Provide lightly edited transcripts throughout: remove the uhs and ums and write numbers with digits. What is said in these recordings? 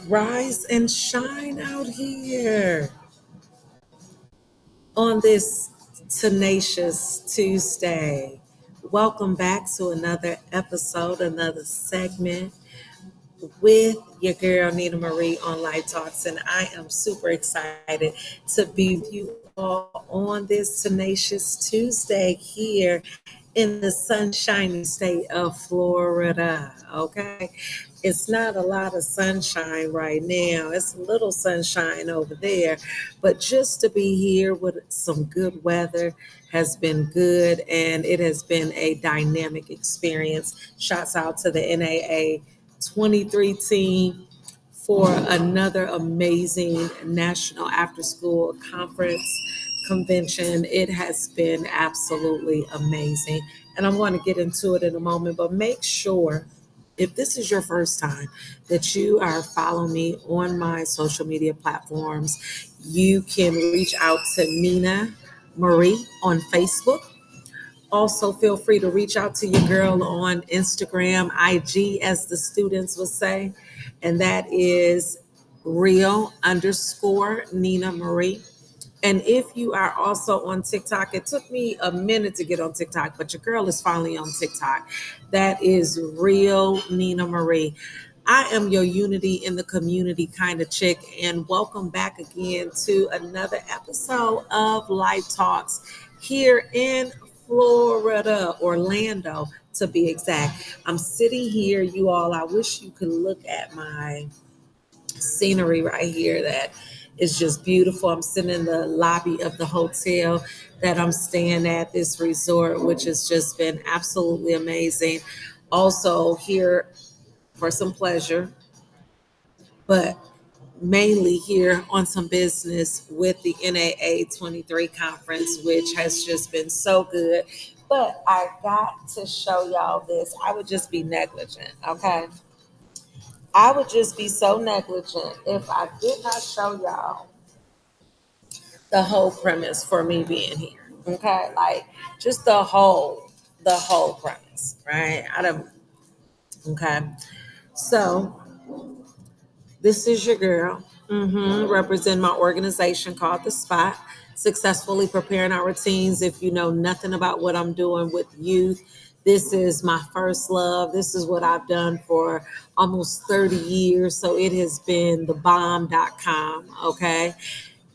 Rise and shine out here on this tenacious Tuesday. Welcome back to another episode, another segment with your girl Nina Marie on Life Talks, and I am super excited to be with you all on this tenacious Tuesday here in the sunshiny state of Florida. Okay, it's not a lot of sunshine right now. It's a little sunshine over there, but just to be here with some good weather has been good, and it has been a dynamic experience. Shouts out to the NAA 23 team for another amazing national after school conference convention. It has been absolutely amazing. And I'm going to get into it in a moment, but make sure if this is your first time that you are following me on my social media platforms. You can reach out to Nina Marie on Facebook. Also, feel free to reach out to your girl on Instagram, IG, as the students would say, and that is real underscore Nina Marie. And if you are also on TikTok, it took me a minute to get on TikTok, but your girl is finally on TikTok. That is real Nina Marie. I am your unity in the community kind of chick, and welcome back again to another episode of Life Talks here in Florida, Orlando to be exact. I'm sitting here, you all. I wish you could look at my scenery right here that is just beautiful. I'm sitting in the lobby of the hotel that I'm staying at, this resort, which has just been absolutely amazing. Also, here for some pleasure, but mainly here on some business with the NAA 23 conference, which has just been so good. But I got to show y'all this. I would just be negligent, okay? I would just be so negligent if I did not show y'all the whole premise for me being here. Okay, like just the whole premise, right? I don't. Okay, so this is your girl. Represent my organization called The Spot. Successfully preparing our teens. If you know nothing about what I'm doing with youth, this is my first love. This is what I've done for almost 30 years. So it has been thebomb.com. Okay.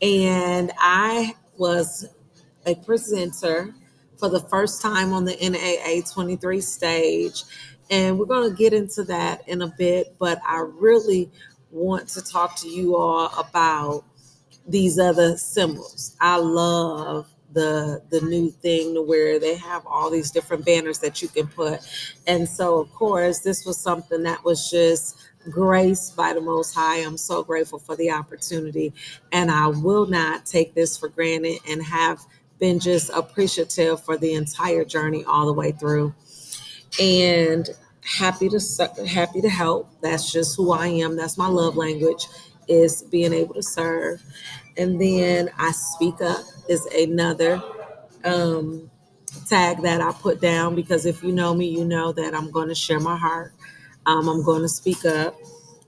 And I was a presenter for the first time on the NAA 23 stage. And we're going to get into that in a bit, but I really want to talk to you all about these other symbols. I love the new thing to where they have all these different banners that you can put. And so of course this was something that was just graced by the Most High. I'm so grateful for the opportunity, and I will not take this for granted, and have been just appreciative for the entire journey all the way through, and happy to help. That's just who I am. That's my love language, is being able to serve. And then I speak up is another um, tag that I put down, because if you know me, you know that I'm going to share my heart. I'm going to speak up.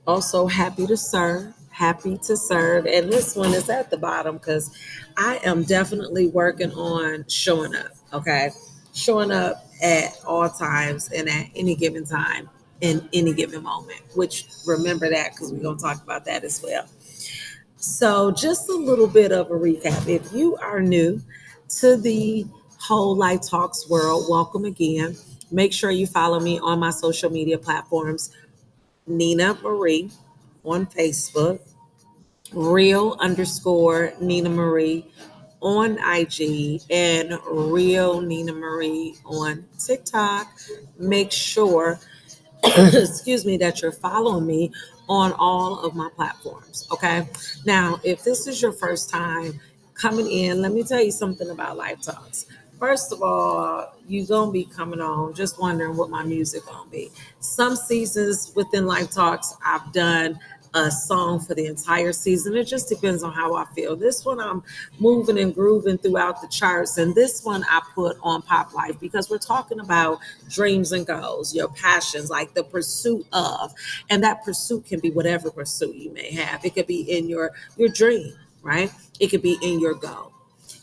Also, happy to serve. Happy to serve. And this one is at the bottom because I am definitely working on showing up. Okay. Showing up at all times and at any given time in any given moment, which remember that because we're going to talk about that as well. So, just a little bit of a recap. If you are new to the whole Life Talks world, welcome again. Make sure you follow me on my social media platforms, Nina Marie on Facebook, real underscore Nina Marie on IG, and real Nina Marie on TikTok. Make sure, excuse me, that you're following me on all of my platforms. Okay. Now, if this is your first time coming in, let me tell you something about Life Talks. First of all, you're gonna be coming on just wondering what my music gonna be. Some seasons within Life Talks I've done a song for the entire season. It just depends on how I feel. This one I'm moving and grooving throughout the charts, and this one I put on Pop Life because we're talking about dreams and goals, your passions, like the pursuit of, and that pursuit can be whatever pursuit you may have. It could be in your dream, right? It could be in your goal.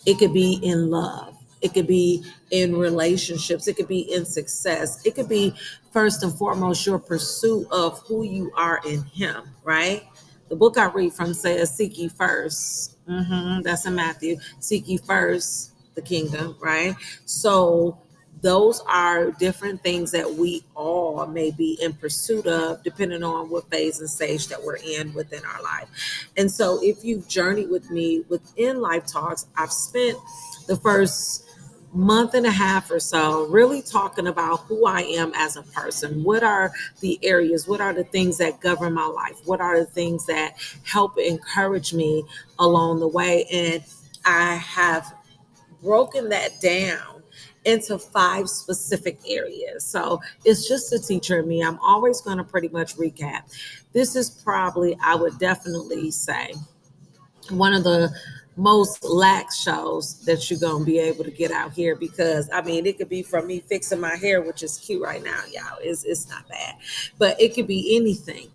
It could be in love. It could be in relationships. It could be in success. It could be first and foremost your pursuit of who you are in Him, right? The book I read from says, "Seek ye first." That's in Matthew. Seek ye first the kingdom, right? So those are different things that we all may be in pursuit of, depending on what phase and stage that we're in within our life. And so, if you've journeyed with me within Life Talks, I've spent the first month and a half or so really talking about who I am as a person. What are the areas, what are the things that govern my life? What are the things that help encourage me along the way? And I have broken that down into 5 specific areas. So it's just a teacher in me. I'm always going to pretty much recap. This is probably, I would definitely say, one of the most lax shows that you're going to be able to get out here, because I mean, it could be from me fixing my hair, which is cute right now, y'all. It's not bad, but it could be anything,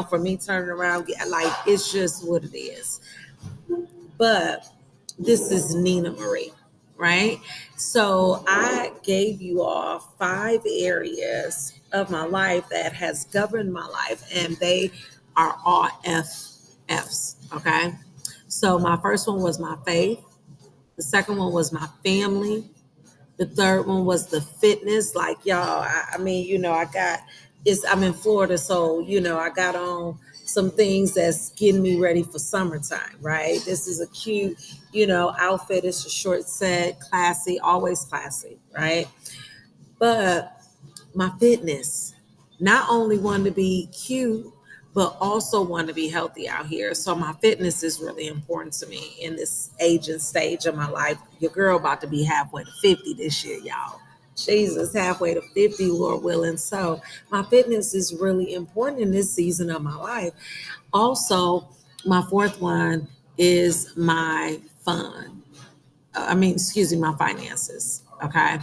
for me turning around, like, it's just what it is. But this is Nina Marie, right? So I gave you all 5 areas of my life that has governed my life, and they are all F's, okay? So my first one was my faith. The second one was my family. The third one was the fitness. Like, y'all, I mean, I'm in Florida, so, I got on some things that's getting me ready for summertime, right? This is a cute, outfit. It's a short set, classy, always classy, right? But my fitness, not only want to be cute, but also want to be healthy out here. So my fitness is really important to me in this aging stage of my life. Your girl about to be halfway to 50 this year, y'all. Jesus, halfway to 50, Lord willing. So my fitness is really important in this season of my life. Also, my fourth one is my fun. My finances. Okay.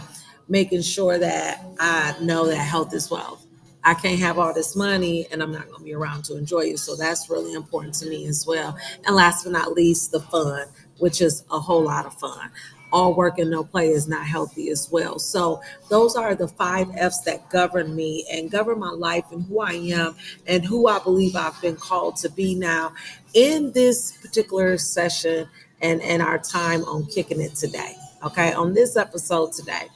Making sure that I know that health is wealth. I can't have all this money and I'm not going to be around to enjoy it. So that's really important to me as well. And last but not least, the fun, which is a whole lot of fun. All work and no play is not healthy as well. So those are the 5 F's that govern me and govern my life and who I am and who I believe I've been called to be now in this particular session and our time on kicking it today. Okay, on this episode today,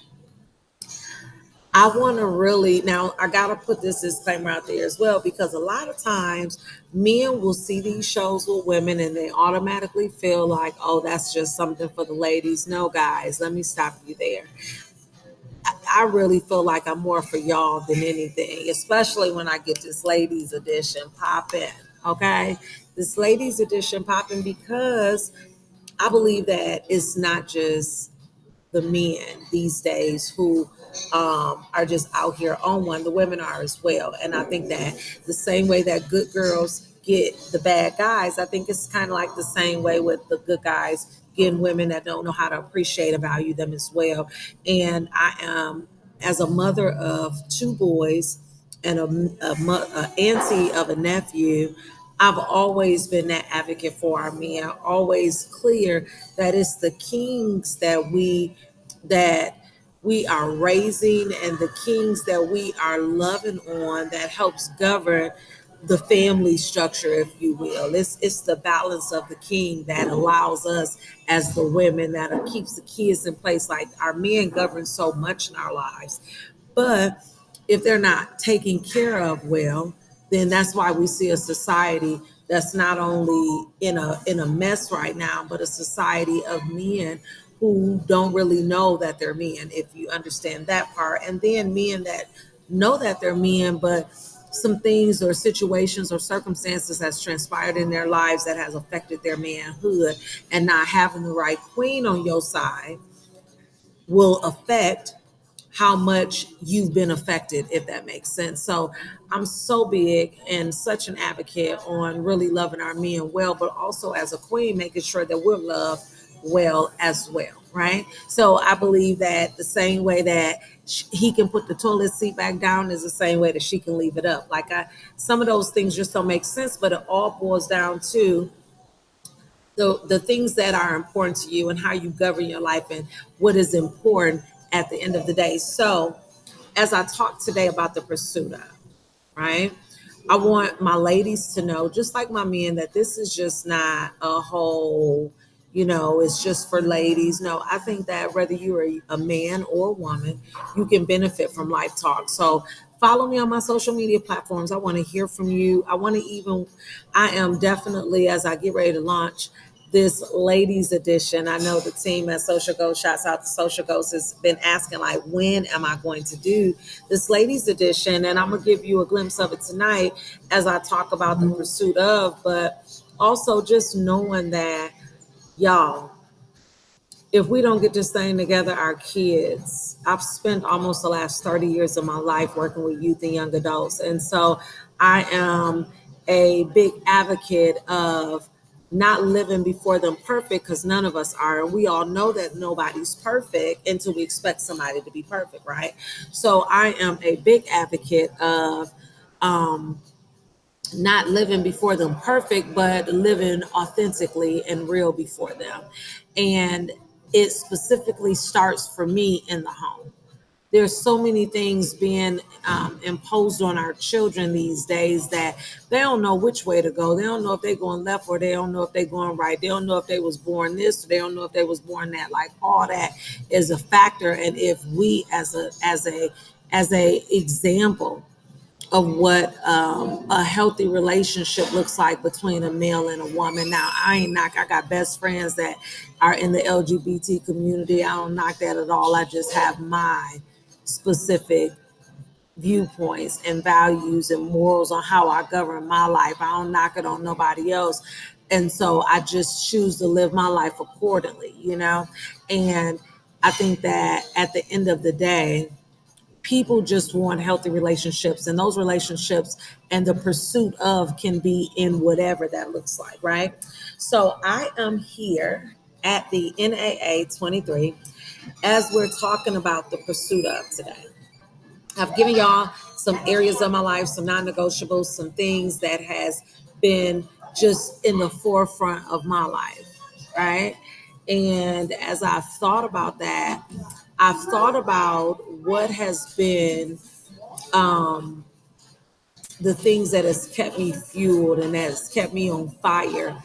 I want to really, now I got to put this disclaimer out there as well, because a lot of times men will see these shows with women and they automatically feel like, oh, that's just something for the ladies. No, guys, let me stop you there. I really feel like I'm more for y'all than anything, especially when I get this ladies edition popping. Okay, this ladies edition popping because I believe that it's not just the men these days who are just out here on one. The women are as well. And I think that the same way that good girls get the bad guys, I think it's kind of like the same way with the good guys getting women that don't know how to appreciate and value them as well. And I am, as a mother of 2 boys and a auntie of a nephew, I've always been that advocate for our men, always clear that it's the kings that we are raising and the kings that we are loving on that helps govern the family structure, if you will. It's the balance of the king that allows us as the women that keeps the kids in place. Like, our men govern so much in our lives, but if they're not taken care of well, then that's why we see a society that's not only in a mess right now, but a society of men who don't really know that they're men, if you understand that part. And then men that know that they're men, but some things or situations or circumstances has transpired in their lives that has affected their manhood, and not having the right queen on your side will affect how much you've been affected, if that makes sense. So I'm so big and such an advocate on really loving our men well, but also as a queen, making sure that we're loved well as well, right? So I believe that the same way that he can put the toilet seat back down is the same way that she can leave it up. Some of those things just don't make sense, but it all boils down to the things that are important to you and how you govern your life and what is important at the end of the day. So as I talk today about the pursuit of, right? I want my ladies to know, just like my men, that this is just not a whole, it's just for ladies. No, I think that whether you're a man or a woman, you can benefit from Life Talk. So follow me on my social media platforms. I want to hear from you. I am definitely, as I get ready to launch this ladies edition. I know the team at Social Ghost, shouts out to Social Ghost, has been asking, like, when am I going to do this ladies edition? And I'm gonna give you a glimpse of it tonight as I talk about the pursuit of, but also just knowing that, y'all, if we don't get this thing together, our kids, I've spent almost the last 30 years of my life working with youth and young adults. And so I am a big advocate of not living before them perfect, because none of us are. And we all know that nobody's perfect until we expect somebody to be perfect, right? So I am a big advocate of um, not living before them perfect, but living authentically and real before them. And it specifically starts for me in the home. There's so many things being imposed on our children these days that they don't know which way to go. They don't know if they're going left or they don't know if they're going right. They don't know if they was born this or they don't know if they was born that. Like, all that is a factor. And if we as a example of what a healthy relationship looks like between a male and a woman. Now, I got best friends that are in the LGBT community. I don't knock that at all. I just have my specific viewpoints and values and morals on how I govern my life. I don't knock it on nobody else. And so I just choose to live my life accordingly. And I think that at the end of the day, people just want healthy relationships, and those relationships and the pursuit of can be in whatever that looks like, right? So I am here at the NAA 23 as we're talking about the pursuit of today. I've given y'all some areas of my life, some non-negotiables, some things that has been just in the forefront of my life, right? And as I've thought about that, I've thought about what has been um, the things that has kept me fueled and that has kept me on fire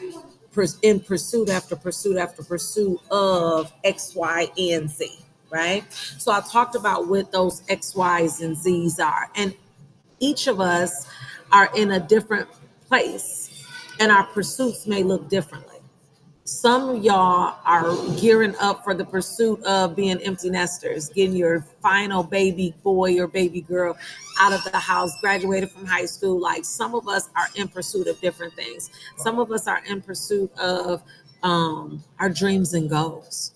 in pursuit after pursuit after pursuit of X, Y, and Z, right? So I talked about what those X, Y's, and Z's are. And each of us are in a different place, and our pursuits may look differently. Some of y'all are gearing up for the pursuit of being empty nesters, getting your final baby boy or baby girl out of the house, graduated from high school. Like, some of us are in pursuit of different things. Some of us are in pursuit of our dreams and goals.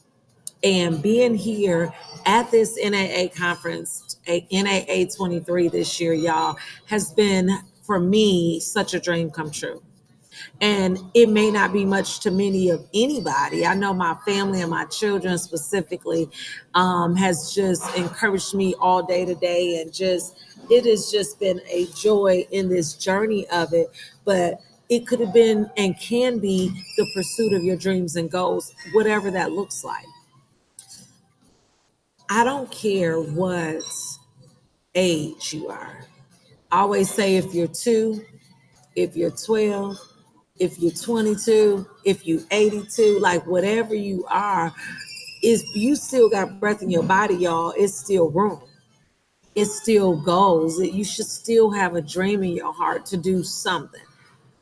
And being here at this NAA conference, NAA 23 this year, y'all, has been for me such a dream come true. And it may not be much to many of anybody. I know my family and my children specifically has just encouraged me all day today, and it has just been a joy in this journey of it. But it could have been and can be the pursuit of your dreams and goals, whatever that looks like. I don't care what age you are. I always say, if you're 2, if you're 12, if you're 22, if you're 82, like, whatever you are, if you still got breath in your body, y'all, it's still room. It still goes. You should still have a dream in your heart to do something.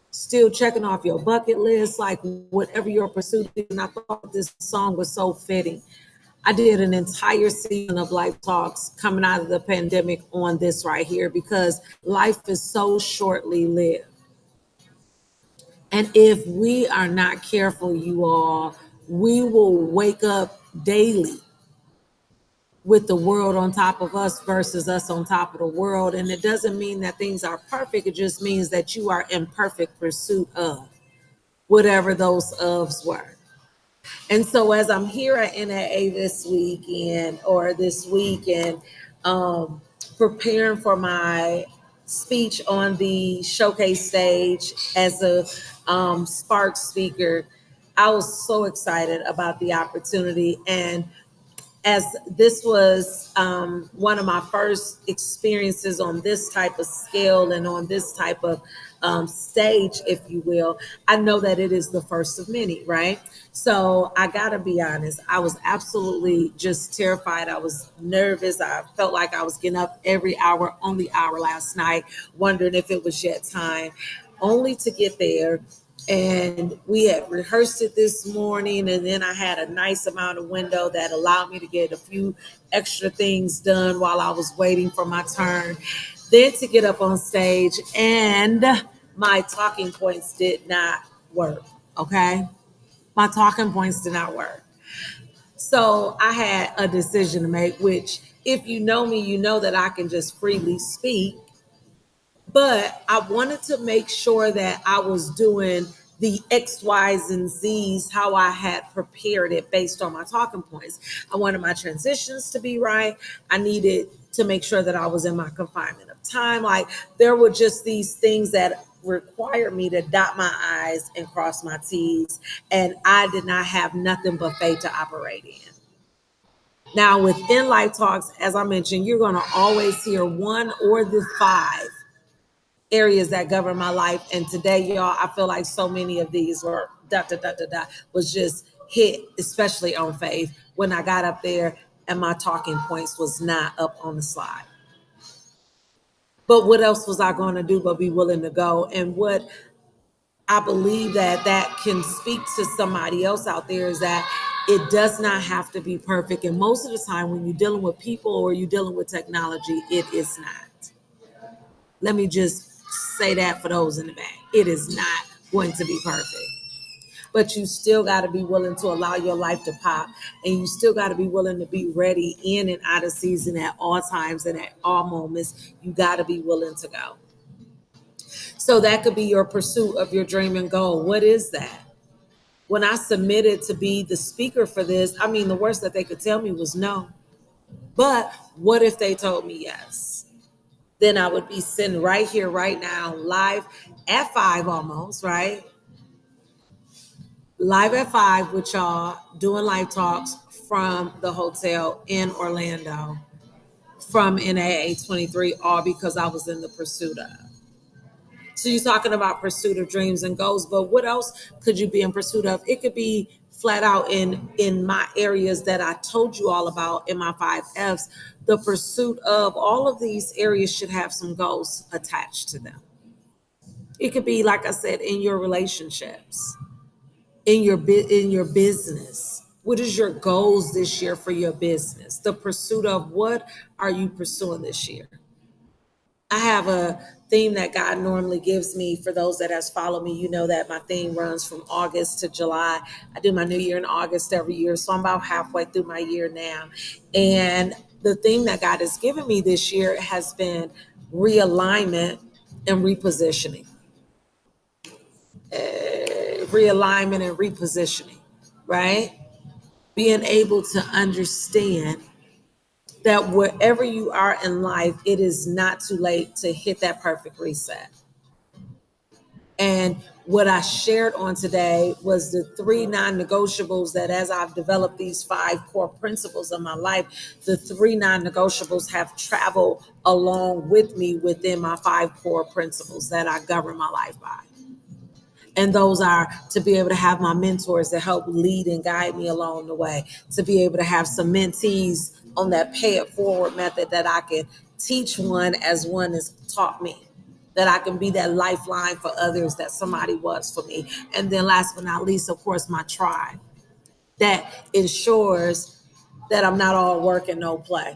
Still checking off your bucket list, like, whatever your pursuit is. And I thought this song was so fitting. I did an entire season of Life Talks coming out of the pandemic on this right here, because life is so shortly lived. And if we are not careful, you all, we will wake up daily with the world on top of us versus us on top of the world. And it doesn't mean that things are perfect. It just means that you are in perfect pursuit of whatever those ofs were. And so as I'm here at NAA this weekend or this weekend, preparing for my speech on the showcase stage as a Spark speaker, I was so excited about the opportunity. And as this was one of my first experiences on this type of scale and on this type of stage, if you will, I know that it is the first of many, right? So I gotta be honest, I was absolutely just terrified. I was nervous. I felt like I was getting up every hour, only hour last night, wondering if it was yet time, only to get there. And we had rehearsed it this morning, and then I had a nice amount of window that allowed me to get a few extra things done while I was waiting for my turn. Then to get up on stage, and my talking points did not work. Okay, my talking points did not work. So I had a decision to make, which, if you know me, you know that I can just freely speak, but I wanted to make sure that I was doing the X, Y's, and Z's how I had prepared it based on my talking points. I wanted my transitions to be right. I needed to make sure that I was in my confinement of time. Like, there were just these things that required me to dot my I's and cross my T's. And I did not have nothing but faith to operate in. Now, within Life Talks, as I mentioned, you're going to always hear one or the five areas that govern my life. And today, y'all, I feel like so many of these were was just hit, especially on faith when I got up there and my talking points was not up on the slide. But what else was I going to do but be willing to go? And what I believe that can speak to somebody else out there is that it does not have to be perfect. And most of the time when you're dealing with people or you're dealing with technology, it is not. Let me just say that for those in the back. It is not going to be perfect. But you still got to be willing to allow your life to pop. And you still got to be willing to be ready in and out of season at all times and at all moments. You got to be willing to go. So that could be your pursuit of your dream and goal. What is that? When I submitted to be the speaker for this, I mean, the worst that they could tell me was no. But what if they told me yes? Then I would be sitting right here, right now, live at 5 almost, right? Live at 5 with y'all, doing live talks from the hotel in Orlando from NAA 23, all because I was in the pursuit of. So you're talking about pursuit of dreams and goals, but what else could you be in pursuit of? It could be flat out in my areas that I told you all about in my 5 F's. The pursuit of all of these areas should have some goals attached to them. It could be, like I said, in your relationships, in your business. What is your goals this year for your business? The pursuit of what are you pursuing this year? I have a theme that God normally gives me. For those that has followed me, you know that my theme runs from August to July. I do my new year in August every year. So I'm about halfway through my year now. And the theme that God has given me this year has been realignment and repositioning. Realignment and repositioning, right? Being able to understand that wherever you are in life, it is not too late to hit that perfect reset. And what I shared on today was the 3 non-negotiables that, as I've developed these 5 core principles of my life, the 3 non-negotiables have traveled along with me within my 5 core principles that I govern my life by. And those are to be able to have my mentors that help lead and guide me along the way, to be able to have some mentees on that pay it forward method that I can teach one as one has taught me, that I can be that lifeline for others that somebody was for me. And then last but not least, of course, my tribe that ensures that I'm not all work and no play.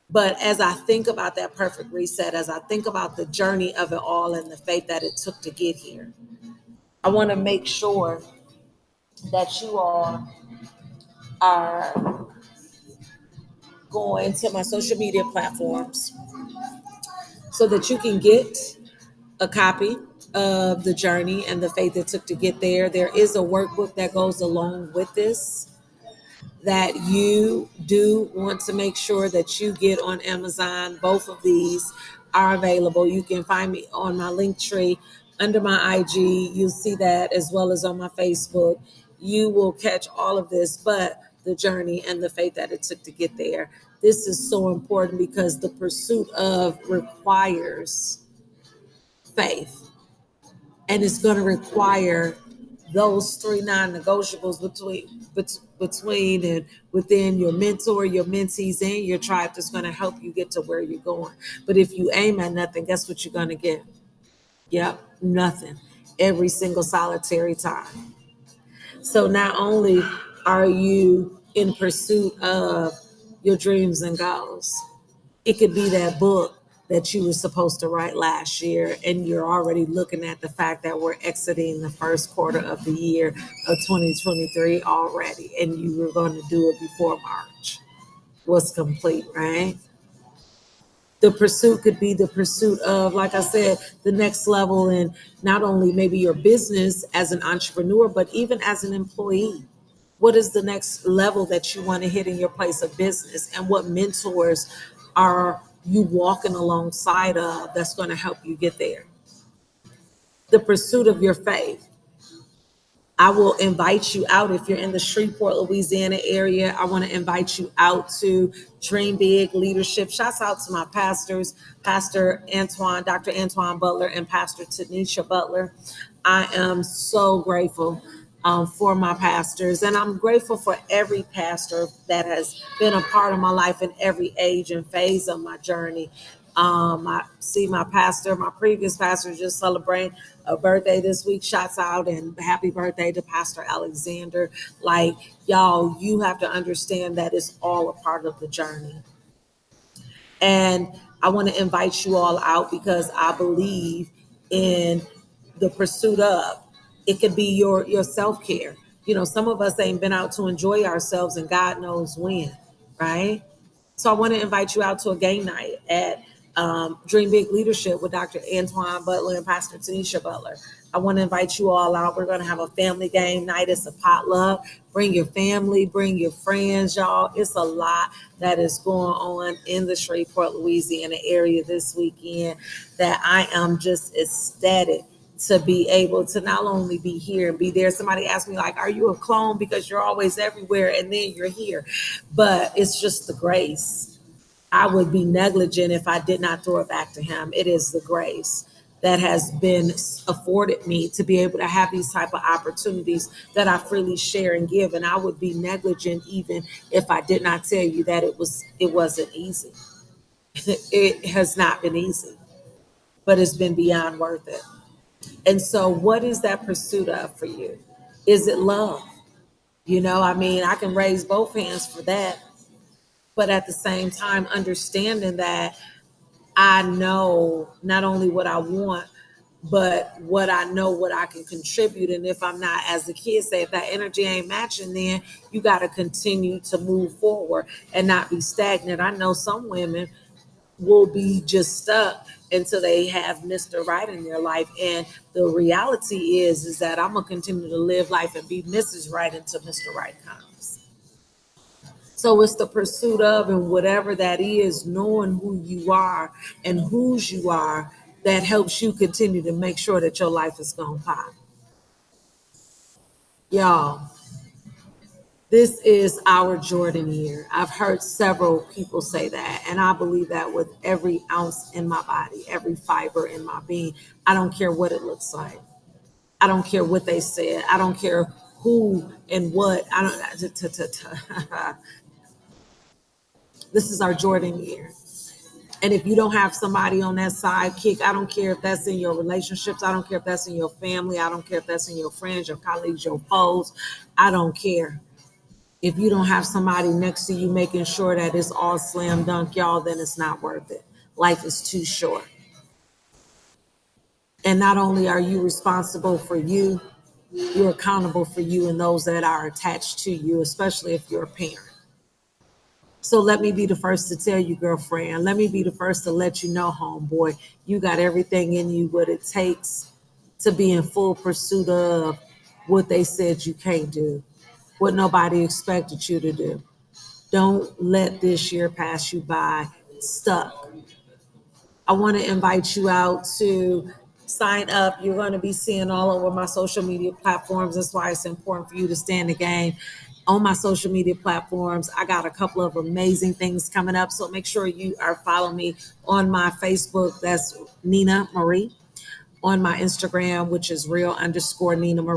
But as I think about that perfect reset, as I think about the journey of it all and the faith that it took to get here, I want to make sure that you all are going to my social media platforms so that you can get a copy of the journey and the faith it took to get there. There is a workbook that goes along with this that you do want to make sure that you get on Amazon. Both of these are available. You can find me on my link tree under my IG. You'll see that as well as on my Facebook. You will catch all of this, but the journey and the faith that it took to get there. This is so important because the pursuit of requires faith, and it's going to require those three non-negotiables between and within your mentor, your mentees, and your tribe that's going to help you get to where you're going. But if you aim at nothing, guess what you're going to get? Yep, nothing. Every single solitary time. So not only are you in pursuit of your dreams and goals, it could be that book that you were supposed to write last year, and you're already looking at the fact that we're exiting the first quarter of the year of 2023 already, and you were going to do it before March was complete, right? The pursuit could be the pursuit of, like I said, the next level in not only maybe your business as an entrepreneur, but even as an employee. What is the next level that you want to hit in your place of business, and what mentors are you walking alongside of that's going to help you get there? The pursuit of your faith. I will invite you out if you're in the Shreveport, Louisiana area. I want to invite you out to Dream Big Leadership. Shouts out to my pastors, Pastor Antoine, Dr. Antoine Butler, and Pastor Tanisha Butler. I am so grateful for my pastors, and I'm grateful for every pastor that has been a part of my life in every age and phase of my journey. I see my pastor, my previous pastor, just celebrating a birthday this week. Shouts out and happy birthday to Pastor Alexander. Like, y'all, you have to understand that it's all a part of the journey. And I want to invite you all out because I believe in the pursuit of. It could be your self-care. You know, some of us ain't been out to enjoy ourselves and God knows when, right? So I want to invite you out to a game night at Dream Big Leadership with Dr. Antoine Butler and Pastor Tanisha Butler. I want to invite you all out. We're going to have a family game night. It's a potluck. Bring your family, bring your friends, y'all. It's a lot that is going on in the Shreveport, Louisiana area this weekend that I am just ecstatic to be able to not only be here and be there. Somebody asked me, like, are you a clone because you're always everywhere and then you're here? But it's just the grace. I would be negligent if I did not throw it back to him. It is the grace that has been afforded me to be able to have these type of opportunities that I freely share and give. And I would be negligent even if I did not tell you that it wasn't easy. It has not been easy, but it's been beyond worth it. And so what is that pursuit of for you? Is it love? You know, I mean, I can raise both hands for that. But at the same time, understanding that I know not only what I want, but what I know what I can contribute. And if I'm not, as the kids say, if that energy ain't matching, then you got to continue to move forward and not be stagnant. I know some women will be just stuck until they have Mr. Right in their life. And the reality is that I'm gonna continue to live life and be Mrs. Right until Mr. Right comes. So it's the pursuit of, and whatever that is, knowing who you are and whose you are, that helps you continue to make sure that your life is gonna pop. Y'all, this is our Jordan year. I've heard several people say that, and I believe that with every ounce in my body, every fiber in my being. I don't care what it looks like. I don't care what they said. I don't care who and what. I don't. This is our Jordan year. And if you don't have somebody on that sidekick, I don't care if that's in your relationships. I don't care if that's in your family. I don't care if that's in your friends, your colleagues, your foes. I don't care. If you don't have somebody next to you making sure that it's all slam dunk, y'all, then it's not worth it. Life is too short. And not only are you responsible for you, you're accountable for you and those that are attached to you, especially if you're a parent. So let me be the first to tell you, girlfriend. Let me be the first to let you know, homeboy, you got everything in you what it takes to be in full pursuit of what they said you can't do, what nobody expected you to do. Don't let this year pass you by stuck. I want to invite you out to sign up. You're going to be seeing all over my social media platforms. That's why it's important for you to stay in the game on my social media platforms. I got a couple of amazing things coming up. So make sure you are following me on my Facebook. That's Nina Marie. On my Instagram, which is real underscore Nina Marie.